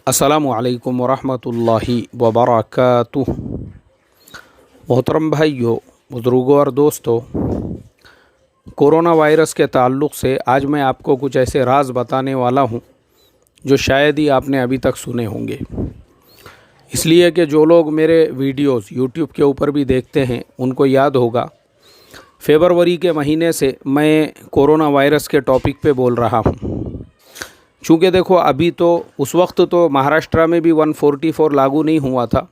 अस्सलामु अलैकुम वरहमतुल्लाहि वबरकातुह। मोहतरम भाइयों, बुज़ुर्गों और दोस्तों, कोरोना वायरस के ताल्लुक़ से आज मैं आपको कुछ ऐसे राज बताने वाला हूँ जो शायद ही आपने अभी तक सुने होंगे। इसलिए कि जो लोग मेरे वीडियोस यूट्यूब के ऊपर भी देखते हैं उनको याद होगा, फरवरी के महीने से मैं कोरोना वायरस के टॉपिक पे बोल रहा हूँ। चूँकि देखो, अभी तो उस वक्त तो महाराष्ट्र में भी 144 लागू नहीं हुआ था,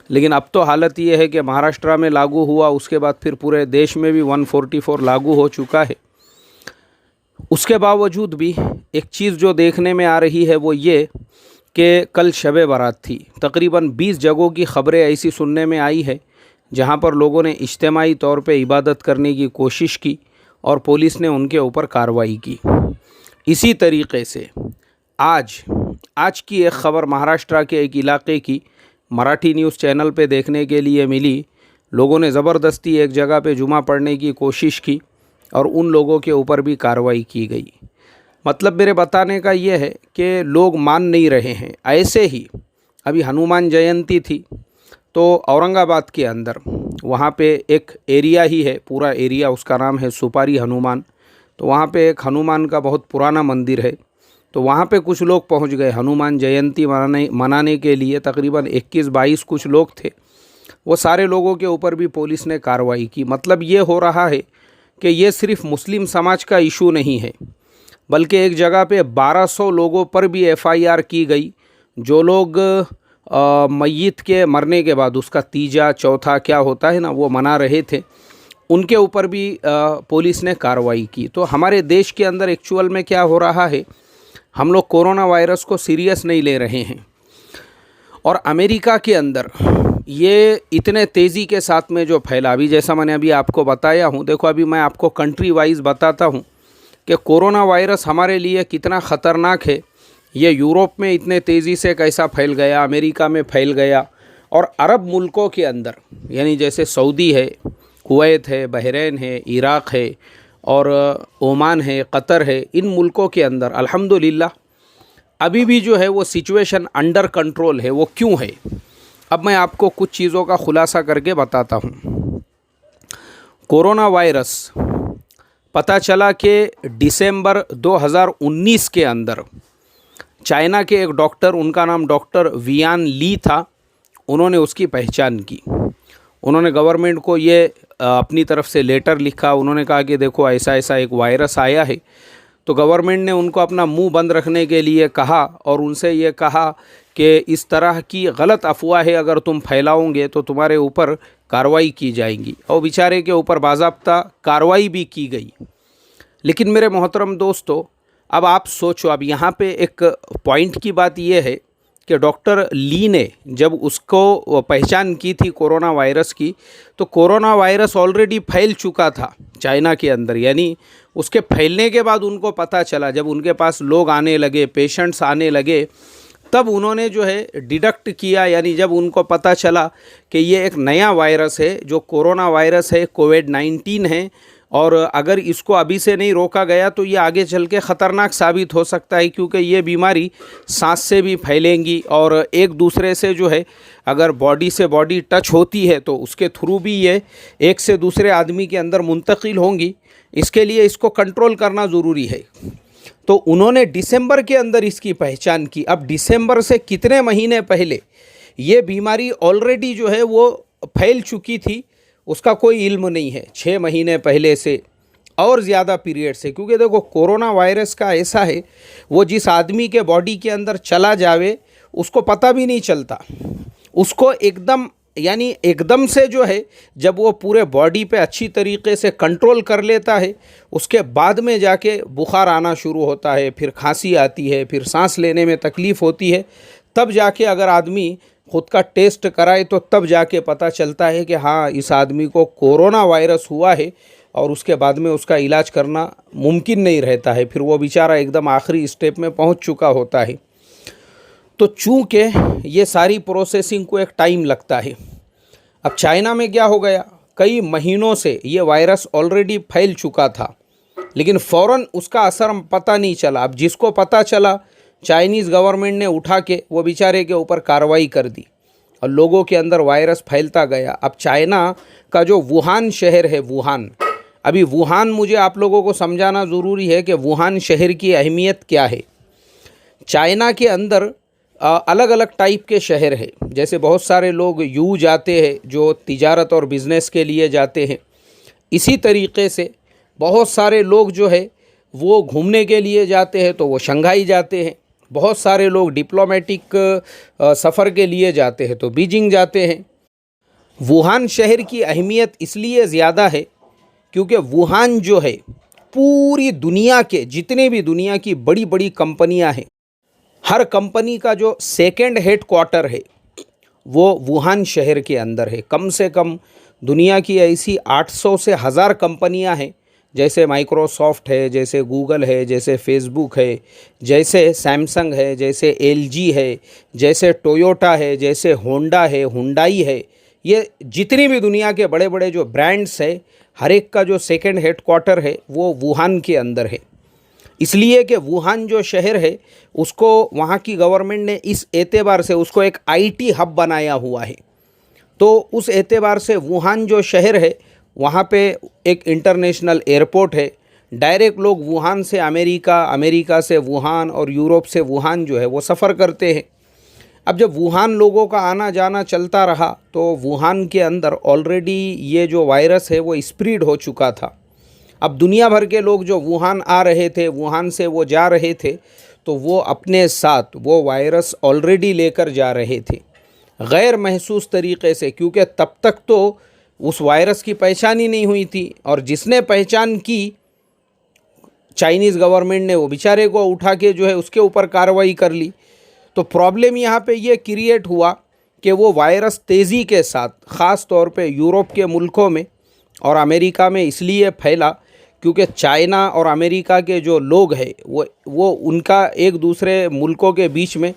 लेकिन अब तो हालत ये है कि महाराष्ट्र में लागू हुआ, उसके बाद फिर पूरे देश में भी 144 लागू हो चुका है। उसके बावजूद भी एक चीज़ जो देखने में आ रही है वो ये कि कल शब बारात थी। तकरीबन 20 जगहों की ख़बरें ऐसी सुनने में आई है जहाँ पर लोगों ने इज्तिमाई तौर पे इबादत करने की कोशिश की और पुलिस ने उनके ऊपर कार्रवाई की। इसी तरीक़े से आज की एक ख़बर महाराष्ट्र के एक इलाके की मराठी न्यूज़ चैनल पे देखने के लिए मिली। लोगों ने ज़बरदस्ती एक जगह पे जुमा पढ़ने की कोशिश की और उन लोगों के ऊपर भी कार्रवाई की गई। मतलब मेरे बताने का ये है कि लोग मान नहीं रहे हैं। ऐसे ही अभी हनुमान जयंती थी, तो औरंगाबाद के अंदर वहाँ पे एक एरिया ही है, पूरा एरिया उसका नाम है सुपारी हनुमान। तो वहाँ पे एक हनुमान का बहुत पुराना मंदिर है। तो वहाँ पे कुछ लोग पहुँच गए हनुमान जयंती मनाने के लिए। तकरीबन 21-22 कुछ लोग थे। वो सारे लोगों के ऊपर भी पुलिस ने कार्रवाई की। मतलब ये हो रहा है कि ये सिर्फ मुस्लिम समाज का इशू नहीं है, बल्कि एक जगह पे 1200 लोगों पर भी FIR की गई। जो लोग मय्यत के मरने के बाद उसका तीजा चौथा क्या होता है ना, वो मना रहे थे, उनके ऊपर भी पुलिस ने कार्रवाई की। तो हमारे देश के अंदर एक्चुअल में क्या हो रहा है, हम लोग कोरोना वायरस को सीरियस नहीं ले रहे हैं। और अमेरिका के अंदर ये इतने तेज़ी के साथ में जो फैला, अभी जैसा मैंने अभी आपको बताया हूँ, देखो अभी मैं आपको कंट्री वाइज बताता हूँ कि कोरोना वायरस हमारे लिए कितना ख़तरनाक है। ये यूरोप में इतने तेज़ी से कैसा फैल गया, अमेरिका में फैल गया, और अरब मुल्कों के अंदर यानी जैसे सऊदी है, कुवैत है, बहरीन है, इराक़ है और ओमान है, कतर है, इन मुल्कों के अंदर अल्हम्दुलिल्लाह अभी भी जो है वो सिचुएशन अंडर कंट्रोल है। वो क्यों है, अब मैं आपको कुछ चीज़ों का खुलासा करके बताता हूँ। कोरोना वायरस पता चला कि दिसंबर 2019 के अंदर चाइना के एक डॉक्टर, उनका नाम डॉक्टर वियान ली था, उन्होंने उसकी पहचान की। उन्होंने गवर्नमेंट को ये अपनी तरफ से लेटर लिखा। उन्होंने कहा कि देखो ऐसा ऐसा एक वायरस आया है। तो गवर्नमेंट ने उनको अपना मुंह बंद रखने के लिए कहा और उनसे ये कहा कि इस तरह की गलत अफवाहें अगर तुम फैलाओगे तो तुम्हारे ऊपर कार्रवाई की जाएगी। और बेचारे के ऊपर बाज़ाब्ता कार्रवाई भी की गई। लेकिन मेरे मोहतरम दोस्तों, अब आप सोचो, अब यहाँ पे एक पॉइंट की बात यह है कि डॉक्टर ली ने जब उसको पहचान की थी कोरोना वायरस की, तो कोरोना वायरस ऑलरेडी फैल चुका था चाइना के अंदर। यानी उसके फैलने के बाद उनको पता चला, जब उनके पास लोग आने लगे, पेशेंट्स आने लगे, तब उन्होंने जो है डिडक्ट किया, यानी जब उनको पता चला कि ये एक नया वायरस है, जो कोरोना वायरस है, कोविड-19 है, और अगर इसको अभी से नहीं रोका गया तो ये आगे चल के ख़तरनाक साबित हो सकता है, क्योंकि ये बीमारी सांस से भी फैलेंगी और एक दूसरे से जो है अगर बॉडी से बॉडी टच होती है तो उसके थ्रू भी ये एक से दूसरे आदमी के अंदर मुंतकिल होंगी। इसके लिए इसको कंट्रोल करना ज़रूरी है। तो उन्होंने दिसंबर के अंदर इसकी पहचान की। अब दिसंबर से कितने महीने पहले ये बीमारी ऑलरेडी जो है वो फैल चुकी थी, उसका कोई इल्म नहीं है। 6 महीने पहले से और ज़्यादा पीरियड से, क्योंकि देखो कोरोना वायरस का ऐसा है, वो जिस आदमी के बॉडी के अंदर चला जावे उसको पता भी नहीं चलता। उसको एकदम से जो है, जब वो पूरे बॉडी पे अच्छी तरीके से कंट्रोल कर लेता है, उसके बाद में जाके बुखार आना शुरू होता है, फिर खांसी आती है, फिर सांस लेने में तकलीफ़ होती है। तब जाके अगर आदमी ख़ुद का टेस्ट कराए तो तब जाके पता चलता है कि हाँ, इस आदमी को कोरोना वायरस हुआ है, और उसके बाद में उसका इलाज करना मुमकिन नहीं रहता है। फिर वो बेचारा एकदम आखिरी स्टेप में पहुंच चुका होता है। तो चूँकि ये सारी प्रोसेसिंग को एक टाइम लगता है। अब चाइना में क्या हो गया, कई महीनों से ये वायरस ऑलरेडी फैल चुका था, लेकिन फ़ौरन उसका असर पता नहीं चला। अब जिसको पता चला चाइनीज़ गवर्नमेंट ने उठा के वो बेचारे के ऊपर कार्रवाई कर दी और लोगों के अंदर वायरस फैलता गया। अब चाइना का जो वुहान शहर है, वुहान, अभी वुहान मुझे आप लोगों को समझाना ज़रूरी है कि वुहान शहर की अहमियत क्या है। चाइना के अंदर अलग अलग टाइप के शहर है। जैसे बहुत सारे लोग यू जाते हैं जो तिजारत और बिज़नेस के लिए जाते हैं, इसी तरीके से बहुत सारे लोग जो है वो घूमने के लिए जाते हैं तो वो शंघाई जाते हैं। बहुत सारे लोग डिप्लोमेटिक सफ़र के लिए जाते हैं तो बीजिंग जाते हैं। वुहान शहर की अहमियत इसलिए ज़्यादा है क्योंकि वुहान जो है पूरी दुनिया के जितने भी दुनिया की बड़ी बड़ी कंपनियां हैं, हर कंपनी का जो सेकंड हेड क्वार्टर है वो वुहान शहर के अंदर है। कम से कम दुनिया की ऐसी 800 से 1000 कंपनियां हैं, जैसे माइक्रोसॉफ्ट है, जैसे गूगल है, जैसे फेसबुक है, जैसे सैमसंग है, जैसे एलजी है, जैसे टोयोटा है, जैसे होंडा है, हुंडई है। ये जितनी भी दुनिया के बड़े बड़े जो ब्रांड्स है, हर एक का जो सेकंड हेड क्वार्टर है वो वुहान के अंदर है। इसलिए कि वुहान जो शहर है उसको वहाँ की गवर्नमेंट ने इस एतबार से उसको एक आईटी हब बनाया हुआ है। तो उस एतबार से वुहान जो शहर है वहाँ पे एक इंटरनेशनल एयरपोर्ट है। डायरेक्ट लोग वुहान से अमेरिका, अमेरिका से वुहान और यूरोप से वुहान जो है वो सफ़र करते हैं। अब जब वुहान लोगों का आना जाना चलता रहा तो वुहान के अंदर ऑलरेडी ये जो वायरस है वो स्प्रेड हो चुका था। अब दुनिया भर के लोग जो वुहान आ रहे थे, वुहान से वो जा रहे थे, तो वो अपने साथ वो वायरस ऑलरेडी लेकर जा रहे थे गैर महसूस तरीक़े से, क्योंकि तब तक तो उस वायरस की पहचान ही नहीं हुई थी। और जिसने पहचान की चाइनीज़ गवर्नमेंट ने वो बेचारे को उठा के जो है उसके ऊपर कार्रवाई कर ली। तो प्रॉब्लम यहाँ पे ये क्रिएट हुआ कि वो वायरस तेज़ी के साथ ख़ास तौर पे यूरोप के मुल्कों में और अमेरिका में इसलिए फैला क्योंकि चाइना और अमेरिका के जो लोग हैं वो उनका एक दूसरे मुल्कों के बीच में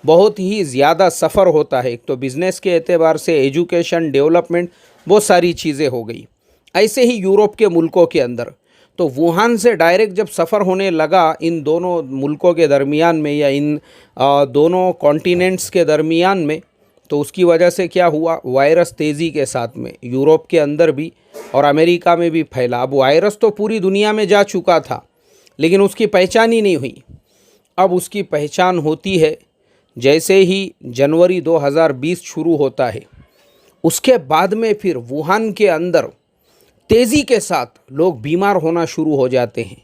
बहुत ही ज़्यादा सफ़र होता है। एक तो बिज़नेस के एतबार से, एजुकेशन, डेवलपमेंट, बहुत सारी चीज़ें हो गई। ऐसे ही यूरोप के मुल्कों के अंदर तो वुहान से डायरेक्ट जब सफ़र होने लगा इन दोनों मुल्कों के दरमियान में या इन दोनों कॉन्टिनेंट्स के दरमियान में, तो उसकी वजह से क्या हुआ, वायरस तेज़ी के साथ में यूरोप के अंदर भी और अमेरिका में भी फैला। अब वायरस तो पूरी दुनिया में जा चुका था लेकिन उसकी पहचान ही नहीं हुई। अब उसकी पहचान होती है जैसे ही जनवरी 2020 शुरू होता है, उसके बाद में फिर वुहान के अंदर तेज़ी के साथ लोग बीमार होना शुरू हो जाते हैं।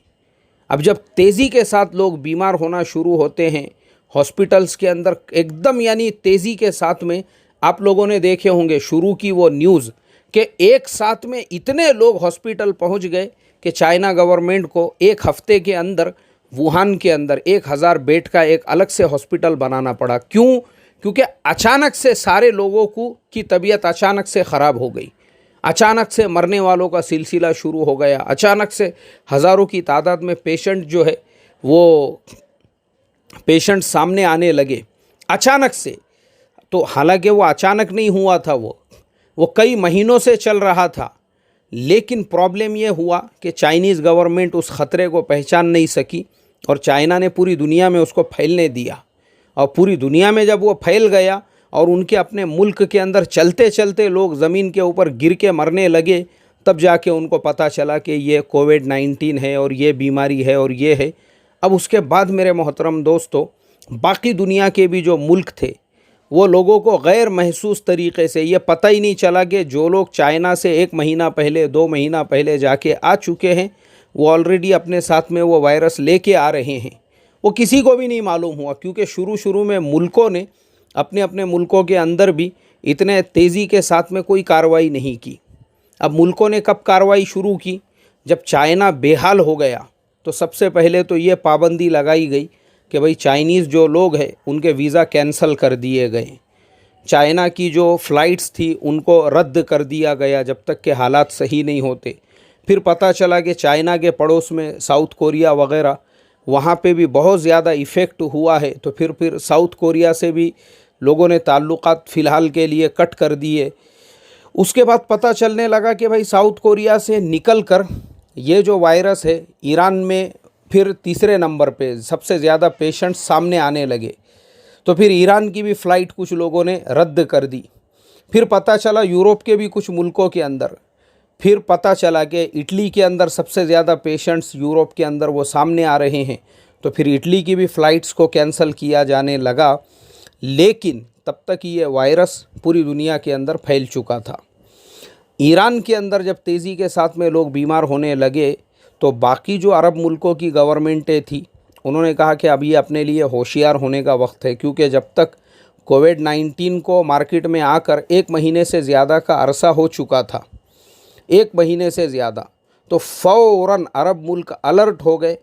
अब जब तेज़ी के साथ लोग बीमार होना शुरू होते हैं हॉस्पिटल्स के अंदर एकदम, यानी तेज़ी के साथ में, आप लोगों ने देखे होंगे शुरू की वो न्यूज़ कि एक साथ में इतने लोग हॉस्पिटल पहुंच गए कि चाइना गवर्नमेंट को एक हफ्ते के अंदर वुहान के अंदर 1000 बेड का एक अलग से हॉस्पिटल बनाना पड़ा। क्यों? क्योंकि अचानक से सारे लोगों की तबीयत अचानक से ख़राब हो गई, अचानक से मरने वालों का सिलसिला शुरू हो गया, अचानक से हज़ारों की तादाद में पेशेंट जो है वो पेशेंट सामने आने लगे अचानक से। तो हालांकि वो अचानक नहीं हुआ था, वो कई महीनों से चल रहा था, लेकिन प्रॉब्लम ये हुआ कि चाइनीज़ गवर्नमेंट उस ख़तरे को पहचान नहीं सकी और चाइना ने पूरी दुनिया में उसको फैलने दिया। और पूरी दुनिया में जब वो फैल गया और उनके अपने मुल्क के अंदर चलते चलते लोग ज़मीन के ऊपर गिर के मरने लगे, तब जाके उनको पता चला कि ये कोविड-19 है और ये बीमारी है और ये है। अब उसके बाद मेरे मोहतरम दोस्तों, बाकी दुनिया के भी जो मुल्क थे वो लोगों को गैर महसूस तरीक़े से ये पता ही नहीं चला कि जो लोग चाइना से 1 महीना पहले, 2 महीना पहले जाके आ चुके हैं वो ऑलरेडी अपने साथ में वो वायरस लेके आ रहे हैं, वो किसी को भी नहीं मालूम हुआ। क्योंकि शुरू में मुल्कों ने अपने अपने मुल्कों के अंदर भी इतने तेज़ी के साथ में कोई कार्रवाई नहीं की। अब मुल्कों ने कब कार्रवाई शुरू की? जब चाइना बेहाल हो गया तो सबसे पहले तो ये पाबंदी लगाई गई कि भाई चाइनीज़ जो लोग हैं उनके वीज़ा कैंसिल कर दिए गए, चाइना की जो फ़्लाइट्स थी उनको रद्द कर दिया गया जब तक के हालात सही नहीं होते। फिर पता चला कि चाइना के पड़ोस में साउथ कोरिया वगैरह, वहाँ पे भी बहुत ज़्यादा इफ़ेक्ट हुआ है। तो फिर साउथ कोरिया से भी लोगों ने ताल्लुकात फ़िलहाल के लिए कट कर दिए। उसके बाद पता चलने लगा कि भाई साउथ कोरिया से निकल कर ये जो वायरस है ईरान में फिर तीसरे नंबर पे सबसे ज़्यादा पेशेंट्स सामने आने लगे। तो फिर ईरान की भी फ़्लाइट कुछ लोगों ने रद्द कर दी। फिर पता चला यूरोप के भी कुछ मुल्कों के अंदर, फिर पता चला कि इटली के अंदर सबसे ज़्यादा पेशेंट्स यूरोप के अंदर वो सामने आ रहे हैं। तो फिर इटली की भी फ़्लाइट्स को कैंसिल किया जाने लगा। लेकिन तब तक ये वायरस पूरी दुनिया के अंदर फैल चुका था। ईरान के अंदर जब तेज़ी के साथ में लोग बीमार होने लगे तो बाकी जो अरब मुल्कों की गवर्नमेंटें थी उन्होंने कहा कि अब ये अपने लिए होशियार होने का वक्त है, क्योंकि जब तक कोविड-19 को मार्केट में आकर 1 महीने से ज़्यादा का अरसा हो चुका था, 1 महीने से ज़्यादा, तो फ़ौरन अरब मुल्क अलर्ट हो गए।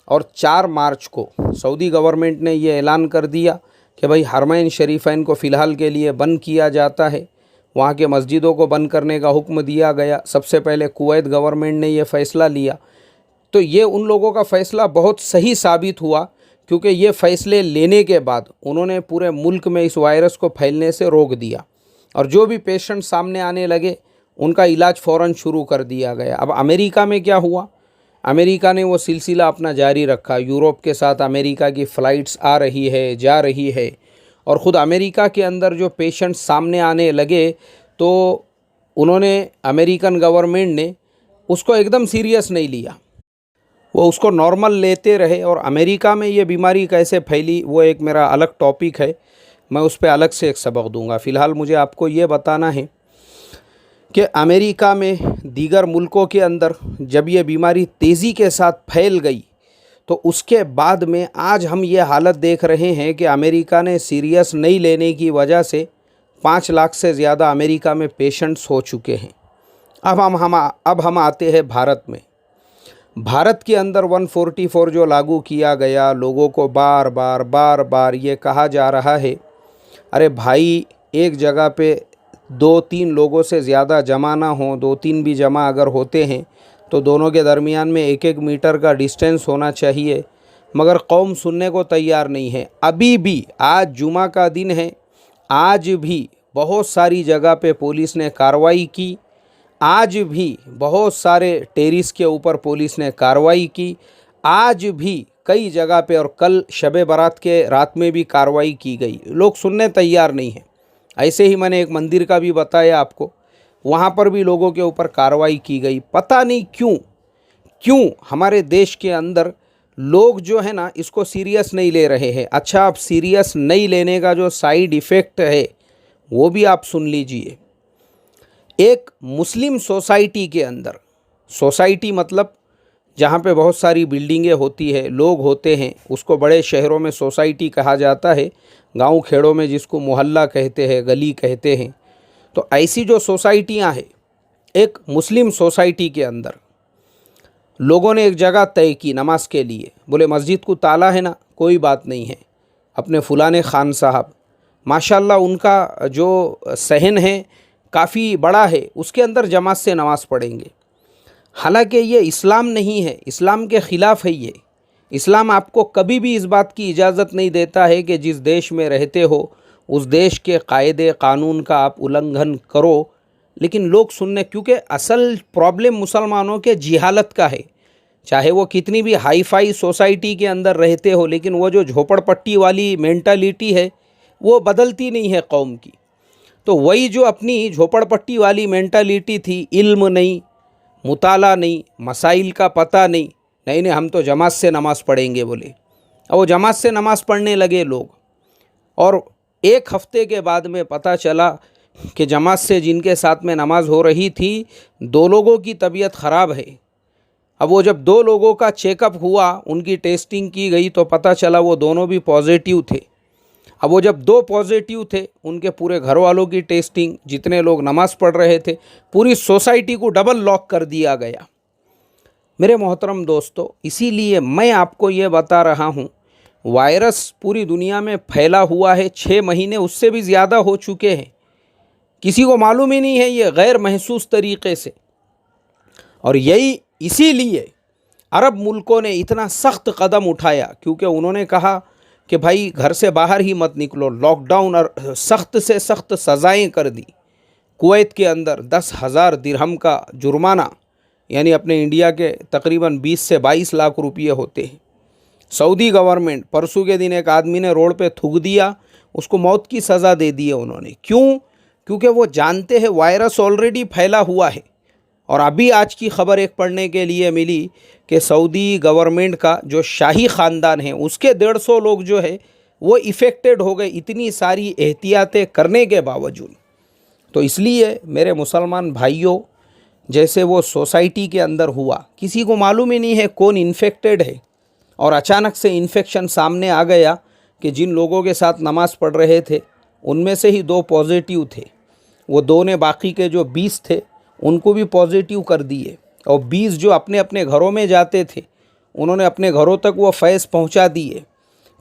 और 4 मार्च को सऊदी गवर्नमेंट ने ये ऐलान कर दिया कि भाई हरमैन शरीफैन को फ़िलहाल के लिए बंद किया जाता है, वहाँ के मस्जिदों को बंद करने का हुक्म दिया गया। सबसे पहले कुवैत गवर्नमेंट ने ये फ़ैसला लिया। तो ये उन लोगों का फ़ैसला बहुत सही साबित हुआ, क्योंकि ये फ़ैसले लेने के बाद उन्होंने पूरे मुल्क में इस वायरस को फैलने से रोक दिया। और जो भी पेशेंट सामने आने लगे उनका इलाज फ़ौरन शुरू कर दिया गया। अब अमेरिका में क्या हुआ, अमेरिका ने वो सिलसिला अपना जारी रखा। यूरोप के साथ अमेरिका की फ़्लाइट्स आ रही है, जा रही है, और ख़ुद अमेरिका के अंदर जो पेशेंट सामने आने लगे तो उन्होंने, अमेरिकन गवर्नमेंट ने उसको एकदम सीरियस नहीं लिया, वो उसको नॉर्मल लेते रहे। और अमेरिका में ये बीमारी कैसे फैली वो एक मेरा अलग टॉपिक है, मैं उस पर अलग से एक सबक दूंगा। फ़िलहाल मुझे आपको ये बताना है कि अमेरिका में दीगर मुल्कों के अंदर जब ये बीमारी तेज़ी के साथ फैल गई तो उसके बाद में आज हम ये हालत देख रहे हैं कि अमेरिका ने सीरियस नहीं लेने की वजह से 5 लाख से ज़्यादा अमेरिका में पेशेंट्स हो चुके हैं। अब हम आते हैं भारत में। भारत के अंदर 144 जो लागू किया गया, लोगों को बार बार ये कहा जा रहा है, अरे भाई एक जगह पे 2-3 लोगों से ज़्यादा जमा ना हो, 2-3 भी जमा अगर होते हैं तो दोनों के दरमियान में 1-1 मीटर का डिस्टेंस होना चाहिए, मगर कौम सुनने को तैयार नहीं है। अभी भी आज जुमा का दिन है, आज भी बहुत सारी जगह पे पुलिस ने कार्रवाई की, आज भी बहुत सारे टेरिस के ऊपर पुलिस ने कार्रवाई की, आज भी कई जगह पे, और कल शब बारात के रात में भी कार्रवाई की गई। लोग सुनने तैयार नहीं हैं। ऐसे ही मैंने एक मंदिर का भी बताया आपको, वहाँ पर भी लोगों के ऊपर कार्रवाई की गई। पता नहीं क्यों हमारे देश के अंदर लोग जो है ना इसको सीरियस नहीं ले रहे हैं। अच्छा, आप सीरियस नहीं लेने का जो साइड इफ़ेक्ट है वो भी आप सुन लीजिए। एक मुस्लिम सोसाइटी के अंदर, सोसाइटी मतलब जहाँ पे बहुत सारी बिल्डिंगें होती है, लोग होते हैं, उसको बड़े शहरों में सोसाइटी कहा जाता है, गांव खेड़ों में जिसको मोहल्ला कहते हैं, गली कहते हैं। तो ऐसी जो सोसाइटियाँ हैं, एक मुस्लिम सोसाइटी के अंदर लोगों ने एक जगह तय की नमाज के लिए। बोले मस्जिद को ताला है ना, कोई बात नहीं है, अपने फुलाने खान साहब, माशाल्लाह उनका जो सहन है काफ़ी बड़ा है, उसके अंदर जमात से नमाज़ पढ़ेंगे। हालांकि ये इस्लाम नहीं है, इस्लाम के ख़िलाफ़ है ये। इस्लाम आपको कभी भी इस बात की इजाज़त नहीं देता है कि जिस देश में रहते हो उस देश के कायदे कानून का आप उल्लंघन करो। लेकिन लोग सुनने, क्योंकि असल प्रॉब्लम मुसलमानों के जिहालत का है। चाहे वो कितनी भी हाई फाई सोसाइटी के अंदर रहते हो, लेकिन वो जो झोपड़पट्टी वाली मेंटालिटी है वो बदलती नहीं है कौम की। तो वही जो अपनी झोपड़पट्टी वाली मेंटालिटी थी, इल्म नहीं, मुताला नहीं, मसाइल का पता नहीं, नहीं हम तो जमात से नमाज़ पढ़ेंगे बोले। और वो जमात से नमाज़ पढ़ने लगे लोग, और 1 हफ्ते के बाद में पता चला कि जमात से जिनके साथ में नमाज़ हो रही थी 2 लोगों की तबीयत ख़राब है। अब वो जब 2 लोगों का चेकअप हुआ, उनकी टेस्टिंग की गई तो पता चला वो दोनों भी पॉजिटिव थे। अब वो जब 2 पॉजिटिव थे, उनके पूरे घर वालों की टेस्टिंग, जितने लोग नमाज़ पढ़ रहे थे, पूरी सोसाइटी को डबल लॉक कर दिया गया। मेरे मोहतरम दोस्तों, इसीलिए मैं आपको ये बता रहा हूँ, वायरस पूरी दुनिया में फैला हुआ है, 6 महीने उससे भी ज़्यादा हो चुके हैं, किसी को मालूम ही नहीं है, ये गैर महसूस तरीक़े से। और यही इसीलिए अरब मुल्कों ने इतना सख्त कदम उठाया, क्योंकि उन्होंने कहा कि भाई घर से बाहर ही मत निकलो, लॉकडाउन और सख्त से सख्त सज़ाएँ कर दी। कुवैत के अंदर 10,000 दिरहम का जुर्माना यानी अपने इंडिया के तकरीबन 20 से 22 लाख रुपये होते हैं। सऊदी गवर्नमेंट, परसों के दिन एक आदमी ने रोड पे थूक दिया, उसको मौत की सज़ा दे दी है उन्होंने। क्यों? क्योंकि वो जानते हैं वायरस ऑलरेडी फैला हुआ है। और अभी आज की खबर एक पढ़ने के लिए मिली कि सऊदी गवर्नमेंट का जो शाही ख़ानदान है उसके 150 लोग जो है वो इफ़ेक्टेड हो गए, इतनी सारी एहतियातें करने के बावजूद। तो इसलिए मेरे मुसलमान भाइयों, जैसे वो सोसाइटी के अंदर हुआ, किसी को मालूम ही नहीं है कौन इन्फेक्टेड है, और अचानक से इन्फेक्शन सामने आ गया कि जिन लोगों के साथ नमाज़ पढ़ रहे थे उनमें से ही 2 पॉजिटिव थे। वो 2 ने बाकी के जो 20 थे उनको भी पॉजिटिव कर दिए, और 20 जो अपने अपने घरों में जाते थे उन्होंने अपने घरों तक वो फैज़ पहुंचा दिए।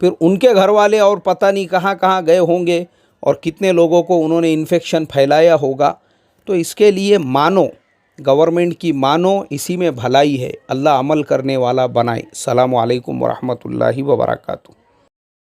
फिर उनके घर वाले और पता नहीं कहाँ कहाँ गए होंगे और कितने लोगों को उन्होंने इन्फेक्शन फैलाया होगा। तो इसके लिए मानो, गवर्नमेंट की मानो, इसी में भलाई है। अल्लाह अमल करने वाला बनाए। अस्सलामु अलैकुम वरहमतुल्लाहि वबरकातुहू।